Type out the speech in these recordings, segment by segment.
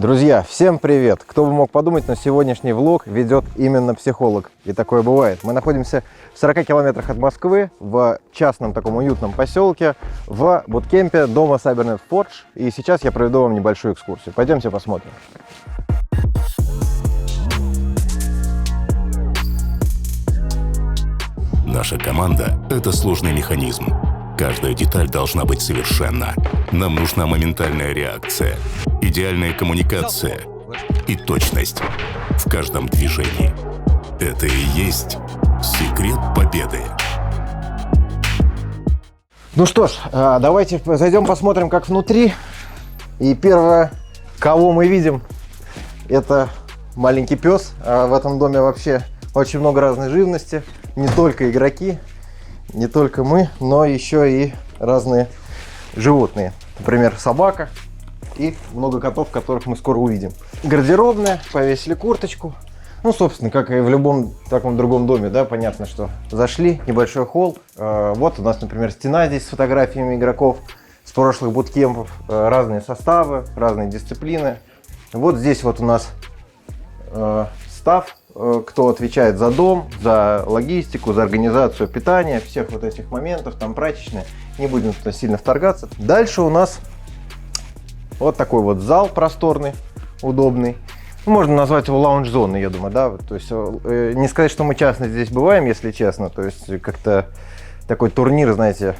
Друзья, всем привет! Кто бы мог подумать, но сегодняшний влог ведет именно психолог. И такое бывает. Мы находимся в 40 километрах от Москвы, в частном таком уютном поселке, в буткемпе дома Cybernet Forge. И сейчас я проведу вам небольшую экскурсию. Пойдемте посмотрим. Наша команда – это сложный механизм. Каждая деталь должна быть совершенна. Нам нужна моментальная реакция, идеальная коммуникация и точность в каждом движении. Это и есть секрет победы. Ну что ж, давайте зайдем посмотрим, как внутри. И первое, кого мы видим, это маленький пес. В этом доме вообще очень много разной живности. Не только игроки, не только мы, но еще и разные животные. Например, собака и много котов, которых мы скоро увидим. Гардеробная, повесили курточку. Ну, собственно, как и в любом таком другом доме, да, понятно, что зашли, небольшой холл. Вот у нас, например, стена здесь с фотографиями игроков с прошлых буткемпов, разные составы, разные дисциплины. Вот здесь вот у нас став, кто отвечает за дом, за логистику, за организацию питания, всех вот этих моментов, там прачечная. Не будем туда сильно вторгаться. Дальше у нас вот такой вот зал просторный, удобный. Можно назвать его лаунж-зоной, я думаю, да. То есть не сказать, что мы часто здесь бываем, если честно. То есть как-то такой турнир, знаете,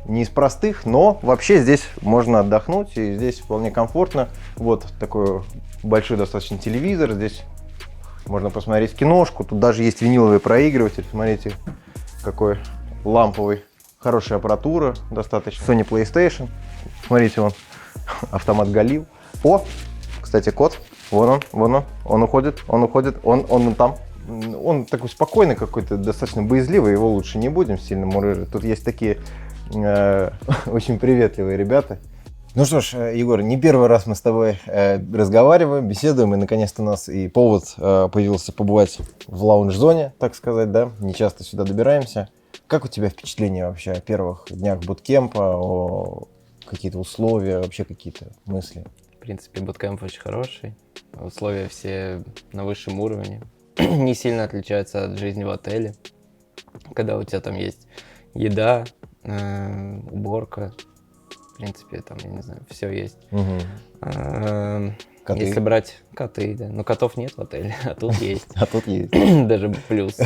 не из простых, но вообще здесь можно отдохнуть, и здесь вполне комфортно. Вот такой большой достаточно телевизор, здесь можно посмотреть киношку, тут даже есть виниловый проигрыватель, смотрите, какой ламповый, хорошая аппаратура достаточно. Sony PlayStation, смотрите, вон, автомат Галил. О, кстати, кот, вон он уходит, он там. Он такой спокойный какой-то, достаточно боязливый, его лучше не будем сильно мурыжить. Тут есть такие очень приветливые ребята. Ну что ж, Егор, не первый раз мы с тобой разговариваем, беседуем, и наконец-то у нас и повод появился побывать в лаунж-зоне, так сказать, да, не часто сюда добираемся. Как у тебя впечатления вообще о первых днях буткемпа, о какие-то условия, вообще какие-то мысли? В принципе, буткемп очень хороший, условия все на высшем уровне, не сильно отличаются от жизни в отеле, когда у тебя там есть еда, уборка. В принципе, там, я не знаю, все есть. Коты. Если брать коты, да. Но котов нет в отеле, а тут есть. А тут есть. Даже плюс.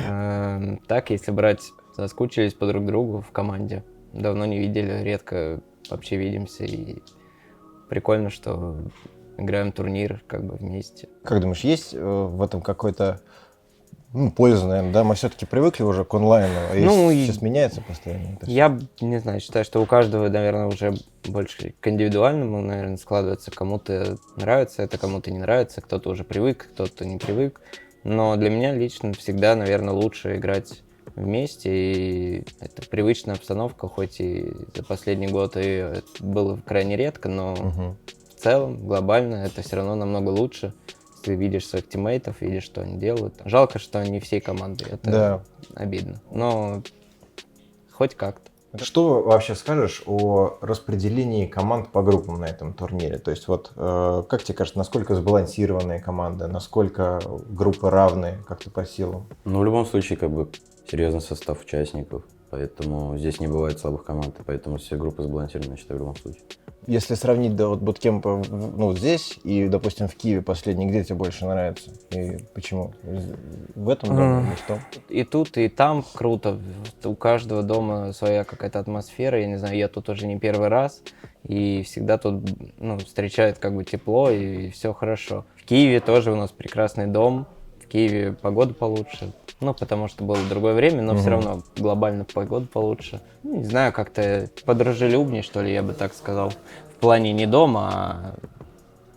Так, если брать, соскучились по друг другу в команде. Давно не видели, редко вообще видимся. И прикольно, что играем турнир как бы вместе. Как думаешь, есть в этом какой-то польза, наверное, да? Мы все-таки привыкли уже к онлайну, а сейчас меняется постоянно. Я не знаю, считаю, что у каждого, наверное, уже больше к индивидуальному, наверное, складывается. Кому-то нравится это, кому-то не нравится, кто-то уже привык, кто-то не привык. Но для меня лично всегда, наверное, лучше играть вместе, и это привычная обстановка, хоть и за последний год и это было крайне редко, но в целом, глобально, это все равно намного лучше. Ты видишь своих тиммейтов, видишь, что они делают. Жалко, что не всей команды. Это обидно. Но хоть как-то. Что вообще скажешь о распределении команд по группам на этом турнире? То есть вот как тебе кажется, насколько сбалансированная команда, насколько группы равные как-то по силам? Ну, в любом случае, как бы серьезный состав участников, поэтому здесь не бывает слабых команд, и поэтому все группы сбалансированы, я считаю, в любом случае. Если сравнить вот буткемпа здесь и, допустим, в Киеве последний, где тебе больше нравится? И почему? В этом доме или в том? И тут, и там круто. У каждого дома своя какая-то атмосфера. Я не знаю, я тут уже не первый раз. И всегда тут встречают как бы тепло, и все хорошо. В Киеве тоже у нас прекрасный дом. В Киеве погода получше. Потому что было другое время, но все равно глобально погода получше. Не знаю, как-то подружелюбнее, что ли, я бы так сказал. В плане не дома, а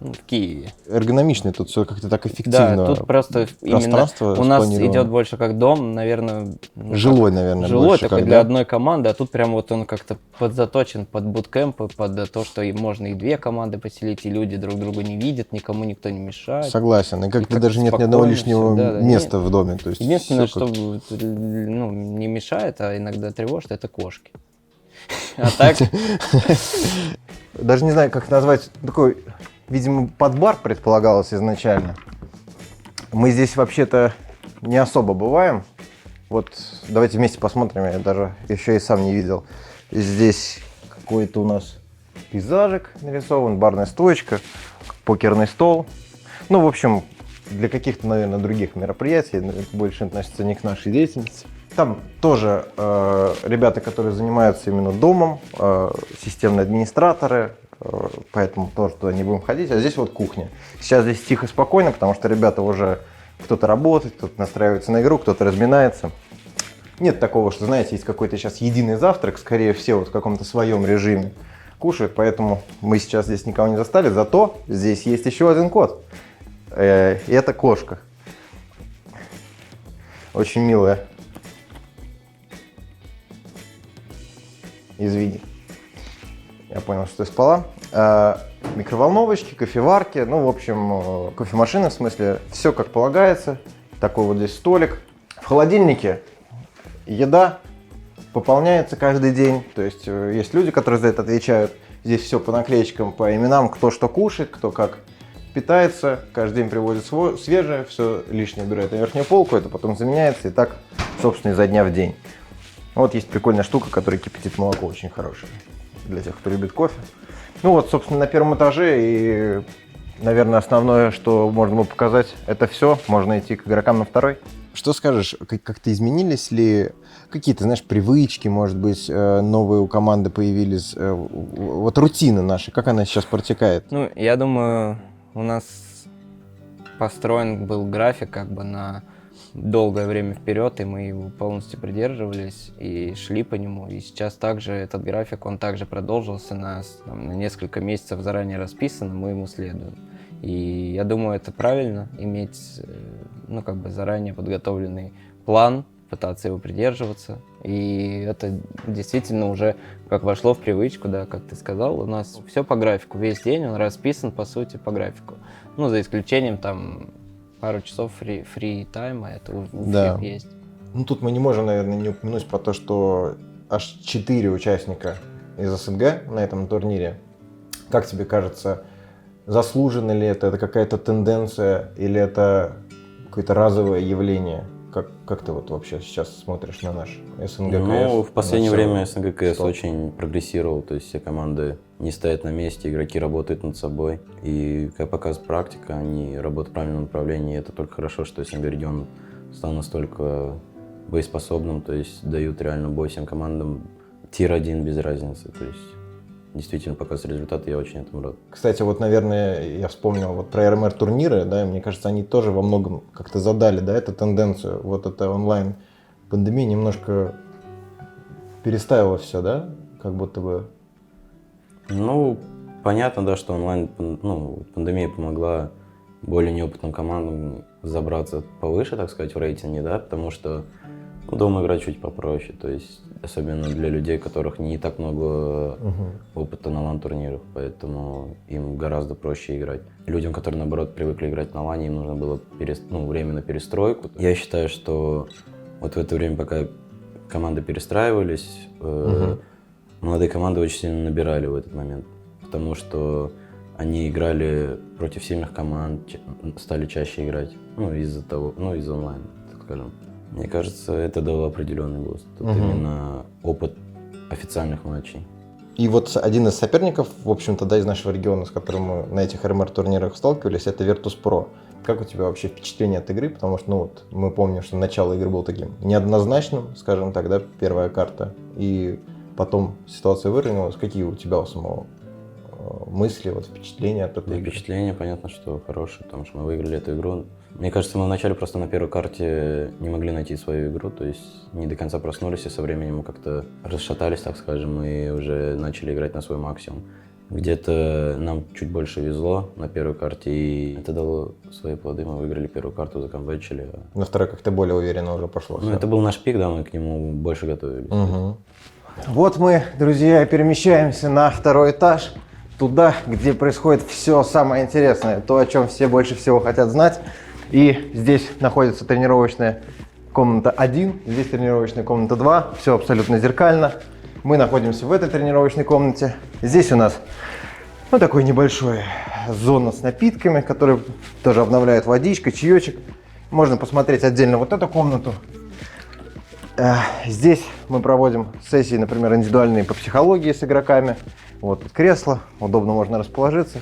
в Киеве. Эргономичный тут все как-то так эффективно. Да, тут просто именно у нас идет больше как дом, наверное. Жилой, наверное. Жилой такой для одной команды, а тут прям вот он как-то подзаточен под буткемпы, под то, что можно и две команды поселить, и люди друг друга не видят, никому никто не мешает. Согласен, и как-то даже нет ни одного лишнего места в доме. То есть единственное, что не мешает, а иногда тревожит, это кошки. А так... Даже не знаю, как назвать, такой видимо, под бар предполагалось изначально. Мы здесь вообще-то не особо бываем. Вот давайте вместе посмотрим, я даже еще и сам не видел. Здесь какой-то у нас пейзажик нарисован, барная стойка, покерный стол. Ну, в общем, для каких-то, наверное, других мероприятий, это больше относится не к нашей деятельности. Там тоже ребята, которые занимаются именно домом, системные администраторы, поэтому тоже туда не будем ходить. А здесь вот кухня. Сейчас здесь тихо, спокойно, потому что ребята уже кто-то работает, кто-то настраивается на игру, кто-то разминается. Нет такого, что, знаете, есть какой-то сейчас единый завтрак, скорее все вот в каком-то своем режиме кушают, поэтому мы сейчас здесь никого не застали, зато здесь есть еще один кот. И это кошка. Очень милая. Извини. Я понял, что ты спала. Микроволновочки, кофеварки, ну, в общем, кофемашина, в смысле, все как полагается. Такой вот здесь столик. В холодильнике еда пополняется каждый день. То есть есть люди, которые за это отвечают. Здесь все по наклеечкам, по именам, кто что кушает, кто как питается. Каждый день привозит свежее, все лишнее убирает на верхнюю полку, это потом заменяется. И так, собственно, изо дня в день. Вот есть прикольная штука, которая кипятит молоко, очень хорошая. Для тех, кто любит кофе. Ну вот, собственно, на первом этаже. И, наверное, основное, что можно было показать, это все. Можно идти к игрокам на второй. Что скажешь, как-то изменились ли какие-то, знаешь, привычки, может быть, новые у команды появились? Вот рутина наша, как она сейчас протекает? Ну, я думаю, у нас построен был график как бы на долгое время вперед, и мы его полностью придерживались и шли по нему. И сейчас также этот график, он также продолжился на несколько месяцев заранее расписан, мы ему следуем. И я думаю, это правильно, иметь, ну, как бы заранее подготовленный план, пытаться его придерживаться. И это действительно уже как вошло в привычку, да, как ты сказал, у нас все по графику, весь день он расписан, по сути, по графику. Ну, за исключением там пару часов фри-тайма, это у всех есть. Ну, тут мы не можем, наверное, не упомянуть про то, что аж 4 участника из СНГ на этом турнире. Как тебе кажется, заслуженно ли это какая-то тенденция или это какое-то разовое явление? Как ты вот вообще сейчас смотришь на наш СНГ КС? Ну, в последнее время СНГ КС очень прогрессировал, то есть все команды не стоят на месте, игроки работают над собой. И, как показывает практика, они работают в правильном направлении. И это только хорошо, что СНГ регион стал настолько боеспособным, то есть дают реально бой всем командам. Тир-1 без разницы, то есть действительно показывают результаты, я очень этому рад. Кстати, вот, наверное, я вспомнил вот про РМР турниры, да, мне кажется, они тоже во многом как-то задали, да, эту тенденцию. Вот эта онлайн-пандемия немножко переставила все, да, как будто бы. Ну, понятно, да, что пандемия помогла более неопытным командам забраться повыше, так сказать, в рейтинге, да, потому что дома играть чуть попроще, то есть особенно для людей, у которых не так много опыта на лан-турнирах, поэтому им гораздо проще играть. Людям, которые, наоборот, привыкли играть на лане, им нужно было время на перестройку. Я считаю, что вот в это время, пока команды перестраивались, молодые команды очень сильно набирали в этот момент, потому что они играли против сильных команд, стали чаще играть, из-за онлайна, так скажем. Мне кажется, это дало определенный буст. Тут именно опыт официальных матчей. И вот один из соперников, в общем-то, да, из нашего региона, с которым мы на этих РМР-турнирах сталкивались, это Virtus.pro. Как у тебя вообще впечатление от игры? Потому что, мы помним, что начало игры было таким неоднозначным, скажем так, да, первая карта. И потом ситуация выровнялась. Какие у тебя у самого мысли, впечатления от этой игры? Впечатление, понятно, что хорошее, потому что мы выиграли эту игру. Мне кажется, мы вначале просто на первой карте не могли найти свою игру, то есть не до конца проснулись, и со временем мы как-то расшатались, так скажем, и уже начали играть на свой максимум. Где-то нам чуть больше везло на первой карте, и это дало свои плоды. Мы выиграли первую карту, законвечили. На второй как-то более уверенно уже пошло. Это был наш пик, да, мы к нему больше готовились. Вот мы, друзья, перемещаемся на второй этаж, туда, где происходит все самое интересное, то, о чем все больше всего хотят знать. И здесь находится тренировочная комната 1, здесь тренировочная комната 2, все абсолютно зеркально. Мы находимся в этой тренировочной комнате. Здесь у нас такой небольшой зона с напитками, которые тоже обновляют водичка, чаечек. Можно посмотреть отдельно вот эту комнату. Здесь мы проводим сессии, например, индивидуальные по психологии с игроками. Вот тут кресло, удобно можно расположиться.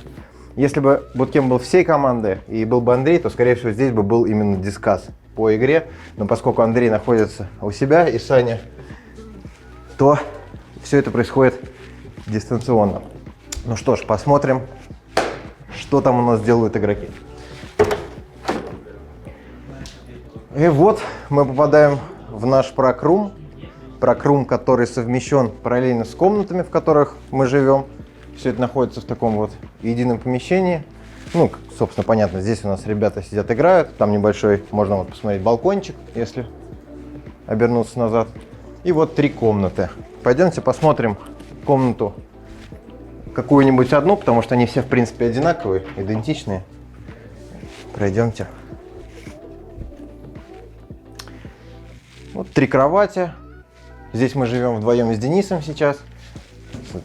Если бы буткемп был всей команды и был бы Андрей, то, скорее всего, здесь бы был именно дискасс по игре. Но поскольку Андрей находится у себя и Саня, то все это происходит дистанционно. Ну что ж, посмотрим, что там у нас делают игроки. И вот мы попадаем в наш прок-рум. Прок-рум, который совмещен параллельно с комнатами, в которых мы живем. Все это находится в таком вот едином помещении. Ну, собственно, понятно, здесь у нас ребята сидят, играют. Там небольшой, можно вот посмотреть, балкончик, если обернуться назад. И вот 3 комнаты. Пойдемте посмотрим комнату какую-нибудь одну, потому что они все, в принципе, одинаковые, идентичные. Пройдемте. Вот 3 кровати. Здесь мы живем вдвоем с Денисом сейчас.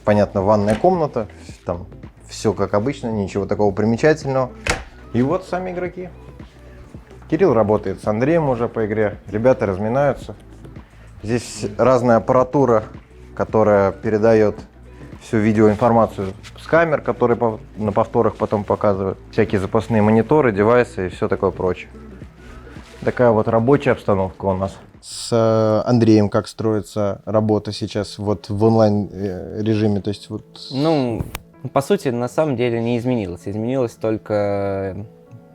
Понятно, ванная комната. Там все как обычно, ничего такого примечательного. И вот сами игроки. Кирилл работает с Андреем уже по игре. Ребята разминаются. Здесь разная аппаратура, которая передает всю видеоинформацию с камер, которые на повторах потом показывают. Всякие запасные мониторы, девайсы и все такое прочее. Такая вот рабочая обстановка у нас. С Андреем как строится работа сейчас вот в онлайн режиме, то есть вот... Ну, по сути, на самом деле не изменилось. Изменилось только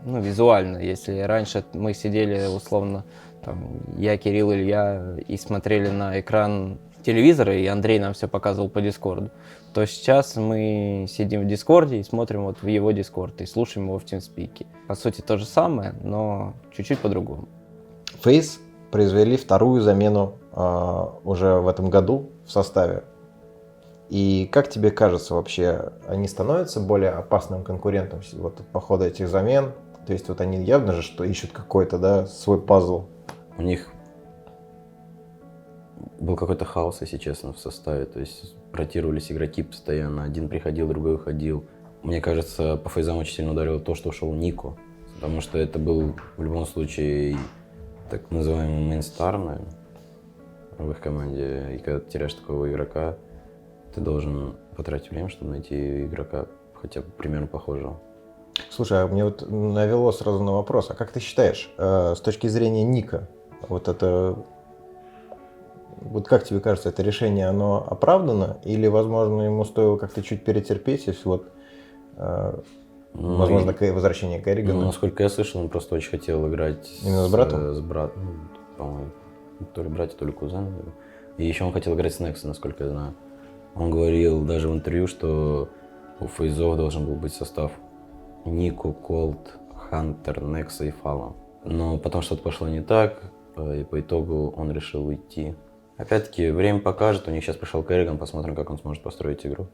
визуально. Если раньше мы сидели условно, там, я, Кирилл, Илья, и смотрели на экран телевизора, и Андрей нам все показывал по Дискорду, то сейчас мы сидим в Дискорде и смотрим вот в его Дискорд и слушаем его в TeamSpeak. По сути, то же самое, но чуть-чуть по-другому. FaZe произвели вторую замену уже в этом году в составе. И как тебе кажется вообще, они становятся более опасным конкурентом вот по ходу этих замен? То есть вот они явно же что ищут какой-то, да, свой пазл. У них был какой-то хаос, если честно, в составе. То есть ротировались игроки постоянно. Один приходил, другой уходил. Мне кажется, по фейзам очень сильно ударило то, что ушел Нико. Потому что это был в любом случае так называемый мейнстар, наверное, в их команде. И когда ты теряешь такого игрока, ты должен потратить время, чтобы найти игрока хотя бы примерно похожего. Слушай, а мне вот навело сразу на вопрос. А как ты считаешь, с точки зрения Ника, вот это... Вот как тебе кажется, это решение, оно оправдано? Или, возможно, ему стоило как-то чуть перетерпеть, если вот, возможно, возвращение Керригана? Ну, насколько я слышал, он просто очень хотел играть именно с братом? С братом, по-моему, то ли братья, то ли кузен. И еще он хотел играть с Некса, насколько я знаю. Он говорил даже в интервью, что у фейзов должен был быть состав Нико, Колт, Хантер, Некса и Фалом. Но потом что-то пошло не так, и по итогу он решил уйти. Опять-таки, время покажет, у них сейчас пришел Керриган, посмотрим, как он сможет построить игру.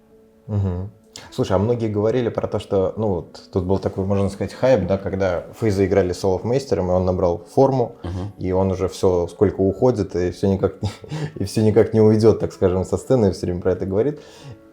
Угу. Слушай, а многие говорили про то, что, ну вот, тут был такой, можно сказать, хайп, да, когда фейзы играли с Олафмейстером, и он набрал форму, и он уже все, сколько уходит, и все никак не уйдет, так скажем, со сцены, и все время про это говорит.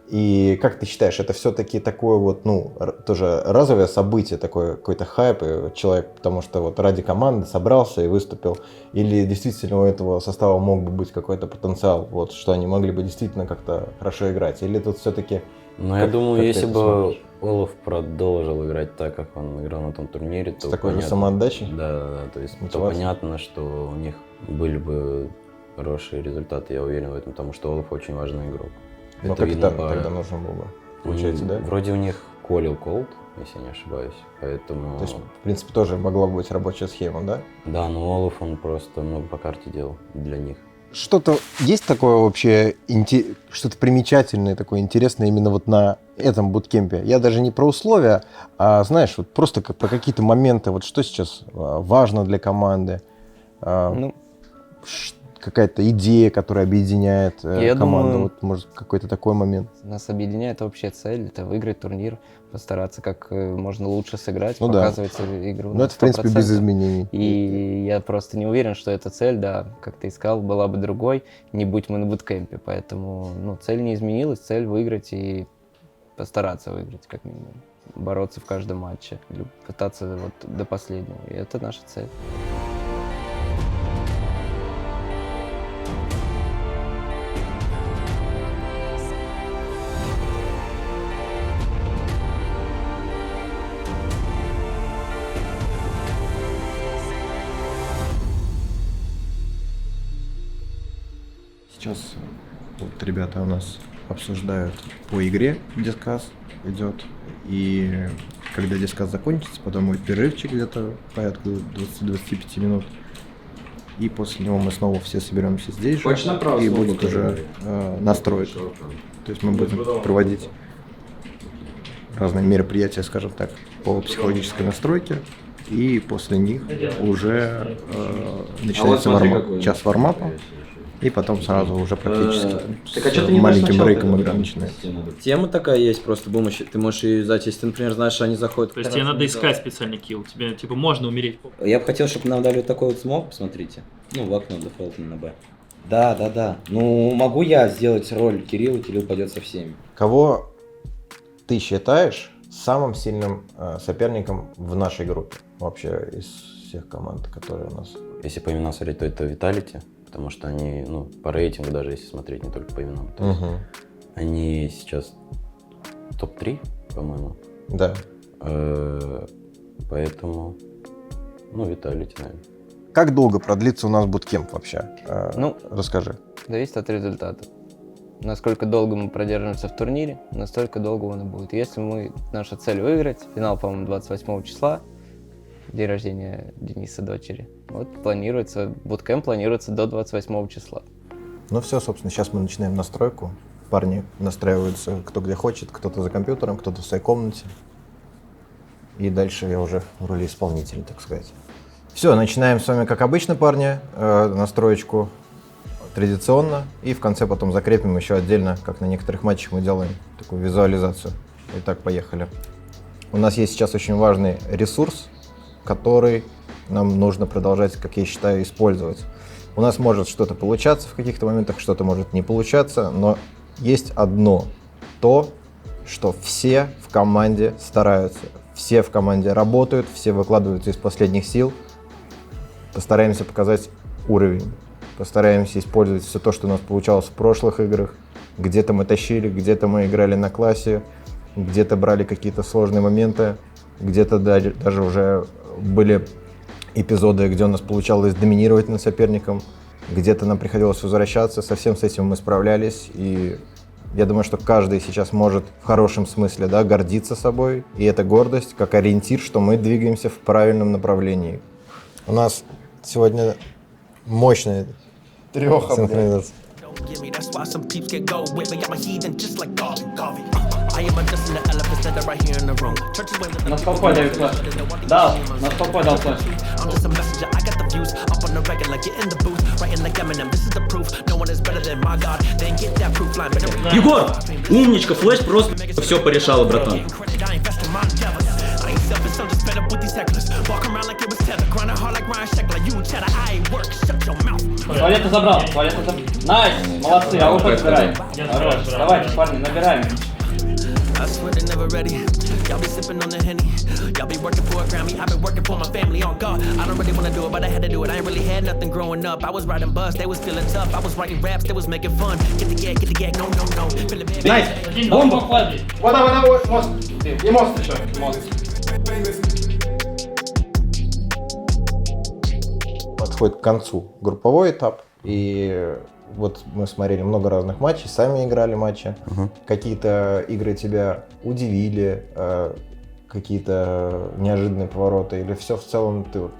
И как ты считаешь, это все-таки такое вот, ну, тоже разовое событие, такое какой-то хайп, и человек, потому что вот ради команды собрался и выступил, или действительно у этого состава мог бы быть какой-то потенциал, вот, что они могли бы действительно как-то хорошо играть, или тут все-таки... Ну, я думаю, если бы Олаф продолжил играть так, как он играл на том турнире, то... С такой же самоотдачей? Да, то есть то понятно, что у них были бы хорошие результаты, я уверен в этом, потому что Олаф очень важный игрок. Но капитан тогда нужен был бы, получается, да? Вроде у них Колил Колд, если не ошибаюсь, поэтому... То есть, в принципе, тоже могла бы быть рабочая схема, да? Да, но Олаф, он просто много по карте делал для них. Что-то есть такое вообще, что-то примечательное, такое интересное именно вот на этом буткемпе? Я даже не про условия, а, знаешь, вот просто про какие-то моменты, вот что сейчас важно для команды? Какая-то идея, которая объединяет команду, думаю, вот, может, какой-то такой момент. Нас объединяет общая цель, это выиграть турнир, постараться как можно лучше сыграть, ну, показывать да. игру. Ну, это, в принципе, без изменений. И я просто не уверен, что эта цель, да, как ты сказал, была бы другой, не будь мы на буткемпе. Поэтому, ну, цель не изменилась, цель выиграть и постараться выиграть, как минимум. бороться в каждом матче, пытаться вот до последнего. И это наша цель. Сейчас вот ребята у нас обсуждают по игре, дискас идет. И когда дискас закончится, потом будет перерывчик где-то порядка 20-25 минут. И после него мы снова все соберемся здесь же. И будет уже настройка. То есть мы будем проводить разные мероприятия, скажем так, по психологической настройке. И после них уже начинается вармап. Час вармапа. И потом сразу уже практически с маленьким брейком игра начинается. Тема такая есть, просто помощь. Ты можешь ее юзать, если ты, например, знаешь, что они заходят. То есть тебе надо искать специальный килл. Тебе, типа, можно умереть. Я бы хотел, чтобы нам дали вот такой вот смог, посмотрите. Ну, в окно дефолтно на Б. Да. Ну, могу я сделать роль Кирилла, Кирилл пойдет со всеми. Кого ты считаешь самым сильным соперником в нашей группе? Вообще из всех команд, которые у нас. Если по именам смотреть, то это Vitality, потому что они, ну, по рейтингу, даже если смотреть, не только по именам, то есть они сейчас топ-3, по-моему. Да. Поэтому, ну, Vitality, наверное. Как долго продлится у нас буткемп вообще? Ну, расскажи. Зависит от результата. Насколько долго мы продержимся в турнире, настолько долго он и будет. Если наша цель выиграть, финал, по-моему, 28 числа, день рождения Дениса, дочери. Вот планируется, буткемп планируется до 28 числа. Ну все, собственно, сейчас мы начинаем настройку. Парни настраиваются кто где хочет, кто-то за компьютером, кто-то в своей комнате. И дальше я уже в роли исполнителя, так сказать. Все, начинаем с вами, как обычно, парни, настроечку традиционно. И в конце потом закрепим еще отдельно, как на некоторых матчах мы делаем такую визуализацию. Итак, поехали. У нас есть сейчас очень важный ресурс, который нам нужно продолжать, как я считаю, использовать. У нас может что-то получаться в каких-то моментах, что-то может не получаться, но есть одно, то, что все в команде стараются, все в команде работают, все выкладываются из последних сил. Постараемся показать уровень, постараемся использовать все то, что у нас получалось в прошлых играх. Где-то мы тащили, где-то мы играли на классе, где-то брали какие-то сложные моменты, где-то даже уже были эпизоды, где у нас получалось доминировать над соперником, где-то нам приходилось возвращаться, со всем с этим мы справлялись, и я думаю, что каждый сейчас может в хорошем смысле, да, гордиться собой, и эта гордость как ориентир, что мы двигаемся в правильном направлении. У нас сегодня мощная синхронизация. На столпой даю флеш. Дал, на столпой дал флеш. Егор! Умничка, флеш просто все порешала, братан. Туалет забрал, Найс, молодцы, а опыт собираем. Хорош, давайте, парни, набираем. I swear they're never ready. Y'all be sipping on the Henny. Y'all be working for a Grammy. I've been working for my family. On God, I don't really wanna do it, but I had to do it. I ain't really had nothing growing up. I was riding bus, they was feeling tough. I was writing raps, they was making fun. Get the gag, no. Feeling bad. Найс, бомба хватит. Вода, мост. И мост еще. Подходит к концу групповой этап, и вот мы смотрели много разных матчей, сами играли матчи. Какие-то игры тебя удивили, какие-то неожиданные повороты, или все в целом ты вот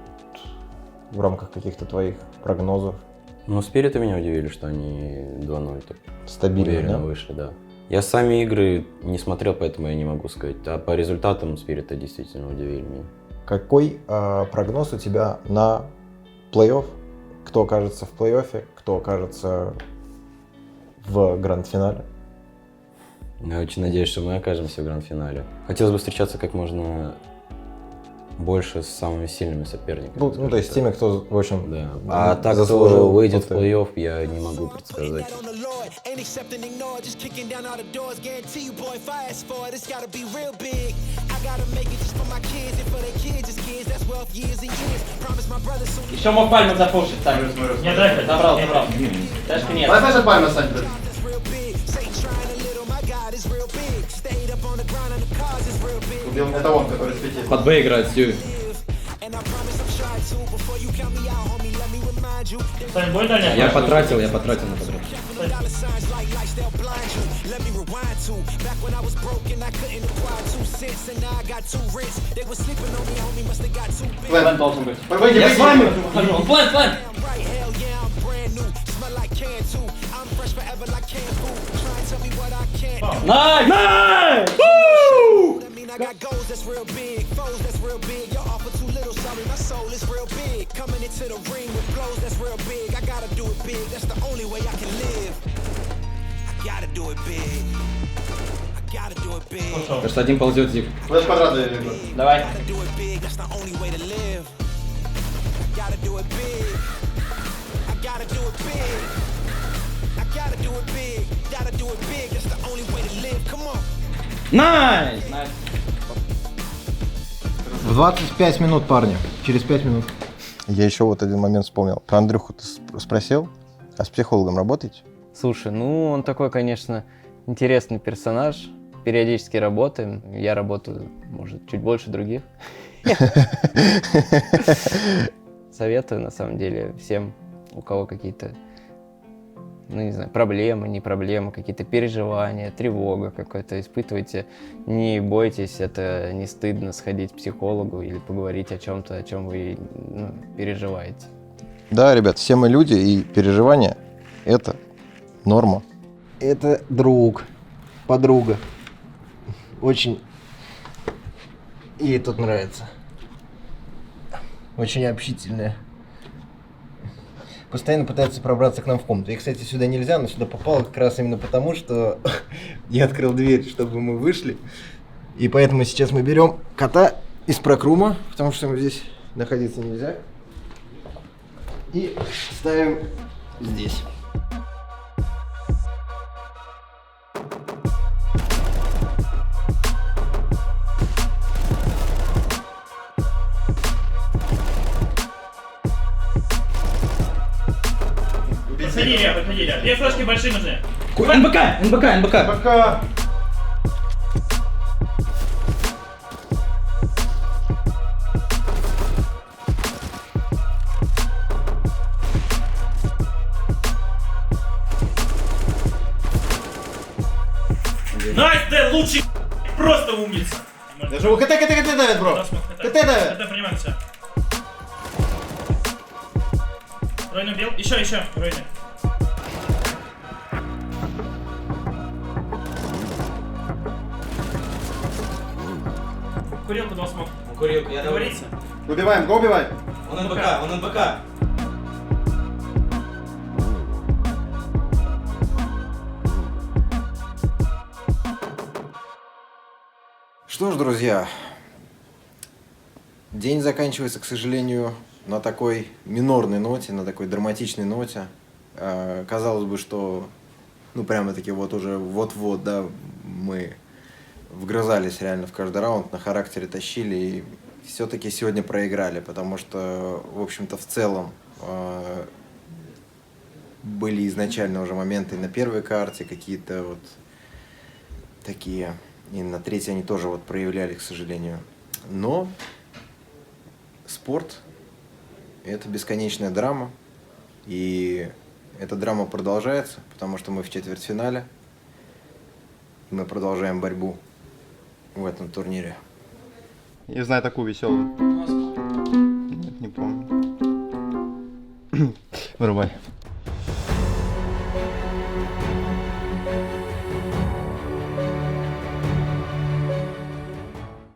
в рамках каких-то твоих прогнозов? Ну, Спириты меня удивили, что они 2-0 так Стабильно, уверенно да? вышли, да. Я сами игры не смотрел, поэтому я не могу сказать. А по результатам Спириты действительно удивили меня. Какой прогноз у тебя на плей-офф? Кто окажется в плей-оффе, кто окажется в гранд-финале? Я очень надеюсь, что мы окажемся в гранд-финале. Хотелось бы встречаться как можно больше с самыми сильными соперниками. Ну, то есть с теми, кто, в общем, да. А так, заслужил кто выйдет в после. плей-офф, я не могу предсказать. Ain't accepting, ignore, just kicking down all the doors. Guarantee you, boy, if I ask for it, it's gotta be real big. I gotta make it just for my kids and for their kids, it's kids. That's wealth years and years. Promise my brother soon. Еще мог пальму запушить, Сань. Не дай, забрал. Тяжко нет. Давай же пальма, Сань. That's real big. Satan trying a little, my God is real big. Stayed up on the ground and the cars is real big. Убил это он, который светит. Под Б играет Сьюи. And I promise I'm try to. Before you count me out, homie, let me remind you. Сань, бой дальня? Я потратил на подряд. Dollar signs like lights, they'll blind you. Let me rewind to back when I was broke and I couldn't acquire 2 cents, and now I got 2 rents. They were sleeping on me, homie, must have got too big. План должен быть. Выйди, Я с вами. выйди. План. I'm right, hell yeah, I'm brand new. Smell like can too. I'm fresh forever like can food. Try and tell me what I can't do. Найс! That mean I got goals that's real big, foes that's real big. You're offer too little, sorry, my soul is real big. Coming into the ring with blows that's real big. I gotta do it big, that's the only way I can live. I gotta do it big. I gotta do it big. Потому что один ползет Зиг. Флэш квадрат даю. Давай. Gotta do it big, that's the only way to live. I gotta do it big. I gotta do it big. I gotta do it big. Gotta do it big, that's the only way to live. Come on. Найс! В 25 минут, парни. Через 5 минут. Я еще вот один момент вспомнил. Про Андрюху ты спросил, а с психологом работаете? Слушай, ну он такой, конечно, интересный персонаж. Периодически работаем. Я работаю, может, чуть больше других. Советую, на самом деле, всем, у кого какие-то, ну, не знаю, проблемы, не проблемы, какие-то переживания, тревога какой-то испытываете. Не бойтесь, это не стыдно сходить к психологу или поговорить о чем-то, о чем вы переживаете. Да, ребят, все мы люди, и переживания – это норма. Это друг, подруга. Очень ей тут нравится. Очень общительная. Постоянно пытается пробраться к нам в комнату. И, кстати, сюда нельзя, но сюда попало как раз именно потому, что я открыл дверь, чтобы мы вышли. И поэтому сейчас мы берем кота из прокрума, потому что ему здесь находиться нельзя. И ставим здесь. Подходи, Илья. 2 флешки большие нужны. НБК! Пока. Найс, ты лучший, просто умница. Даже у КТ давит, бро. КТ давит. Это понимаю все. Ройн убил. Еще, Ройн. Курилку 2 смог. Курилку, я Договориться? Убиваем, го убиваем. Он НБК. Что ж, друзья, день заканчивается, к сожалению, на такой минорной ноте, на такой драматичной ноте. Казалось бы, что, ну, прямо-таки вот уже вот-вот, да, мы вгрызались реально в каждый раунд, на характере тащили, и все-таки сегодня проиграли, потому что, в общем-то, в целом были изначально уже моменты на первой карте, какие-то вот такие, и на третьей они тоже вот проявляли, к сожалению. Но спорт – это бесконечная драма, и эта драма продолжается, потому что мы в четвертьфинале, и мы продолжаем борьбу в этом турнире. Я знаю такую веселую. Нет, не помню. Вырубай.